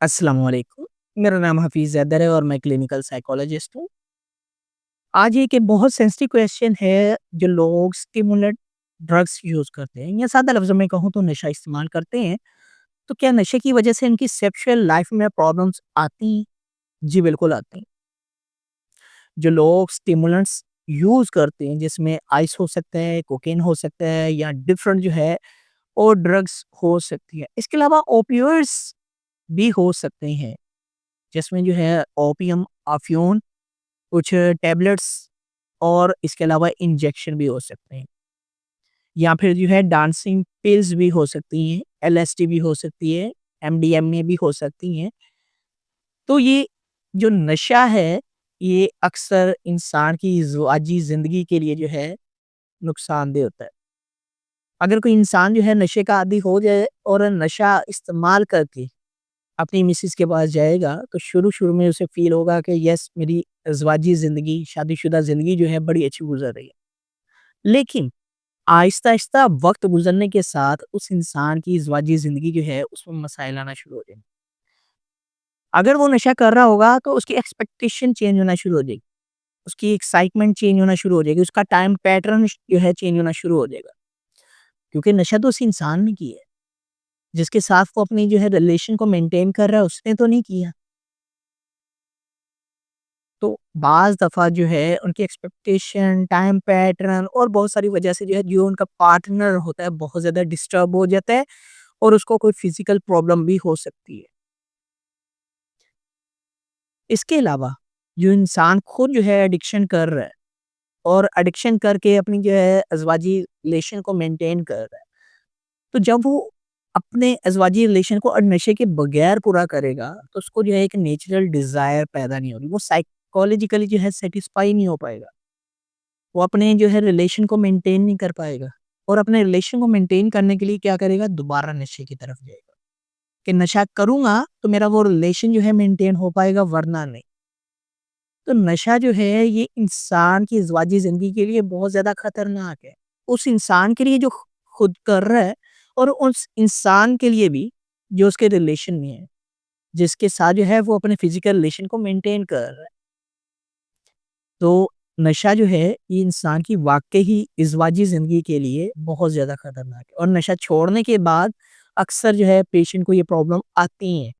अस्सलाम वालेकुम। मेरा नाम हफ़ीज़ ज़ैदर है और मैं क्लिनिकल साइकोलॉजिस्ट हूँ। आज एक बहुत सेंसिटिव क्वेश्चन है, जो लोग स्टिमुलेंट ड्रग्स यूज़ करते हैं या सादा लफ्ज़ों में कहूँ तो नशा इस्तेमाल करते हैं, तो क्या नशे की वजह से उनकी सेक्सुअल लाइफ़ में प्रॉब्लम्स आती हैं? जी, बिल्कुल आती हैं। जो लोग स्टिमुलेंट्स यूज़ करते हैं, जिसमें आइस हो सकता है, कोकेन हो सकता है या डिफरेंट जो है और ड्रग्स हो सकती है। इसके अलावा ओपियोइड्स भी हो सकते हैं, जिसमें जो है ओपियम, अफ़ीम, कुछ टैबलेट्स और इसके अलावा इंजेक्शन भी हो सकते हैं, या फिर जो है डांसिंग पिल्स भी हो सकती हैं, एलएसडी भी हो सकती है, एमडीएमए भी हो सकती हैं। तो ये जो नशा है, ये अक्सर इंसान की ज़िंदगी ज़िंदगी के लिए जो है नुकसानदेह होता है। अगर कोई इंसान जो है नशे का आदी हो जाए और नशा इस्तेमाल करके अपनी मिसेज़ के पास जाएगा, तो शुरू-शुरू में उसे फ़ील होगा कि यस, मेरी अज़वाजी ज़िंदगी, शादीशुदा ज़िंदगी जो है बड़ी अच्छी गुज़र रही है। लेकिन आहिस्ता-आहिस्ता वक़्त गुज़रने के साथ उस इंसान की अज़वाजी ज़िंदगी जो है उसमें मसाइल आना शुरू हो जाएँगे। अगर वो नशा कर रहा होगा तो उसकी एक्सपेक्टेशन चेंज होना शुरू हो जाएगी, उसकी एक्साइटमेंट चेंज होना शुरू हो जाएगी, उसका टाइम पैटर्न जो है चेंज होना शुरू हो जाएगा। क्योंकि नशा तो उस इंसान ने किया है, जिसके साथ वो अपनी जो है रिलेशन को मेंटेन कर रहा है, उसने तो नहीं किया। तो बाज़ दफ़ा जो है उनकी एक्सपेक्टेशन, टाइम पैटर्न और बहुत सारी वजह से जो है जो उनका पार्टनर होता है बहुत ज़्यादा डिस्टर्ब हो जाता है और उसको कोई फिज़िकल प्रॉब्लम भी हो सकती है। इसके अलावा जो इंसान खुद जो है एडिक्शन कर रहा है और एडिक्शन करके अपनी जो है अज़वाजी रिलेशन को मेंटेन कर रहा है, तो जब वो अपने अज़वाजी रिलेशन को नशे के बगैर पूरा करेगा, तो उसको जो है एक नेचुरल डिज़ायर पैदा नहीं होगी। वो साइकोलॉजिकली जो है सैटिस्फाई नहीं हो पाएगा। वो अपने जो है रिलेशन को मेंटेन नहीं कर पाएगा और अपने रिलेशन को मेंटेन करने के लिए क्या करेगा, दोबारा नशे की तरफ जाएगा कि नशा करूँगा तो मेरा वो रिलेशन जो है मेंटेन हो पाएगा, वरना नहीं। तो नशा जो है ये इंसान की ज़िंदगी ज़िंदगी के लिए बहुत ज़्यादा खतरनाक है। उस इंसान के लिए जो खुद कर रहा है और उस इंसान के लिए भी जो उसके रिलेशन में है, जिसके साथ जो है वो अपने फिज़िकल रिलेशन को मेंटेन कर रहा है। तो नशा जो है ये इंसान की वाक़ई ही इज़्वाजी ज़िंदगी के लिए बहुत ज़्यादा खतरनाक है और नशा छोड़ने के बाद अक्सर जो है पेशेंट को ये प्रॉब्लम आती हैं।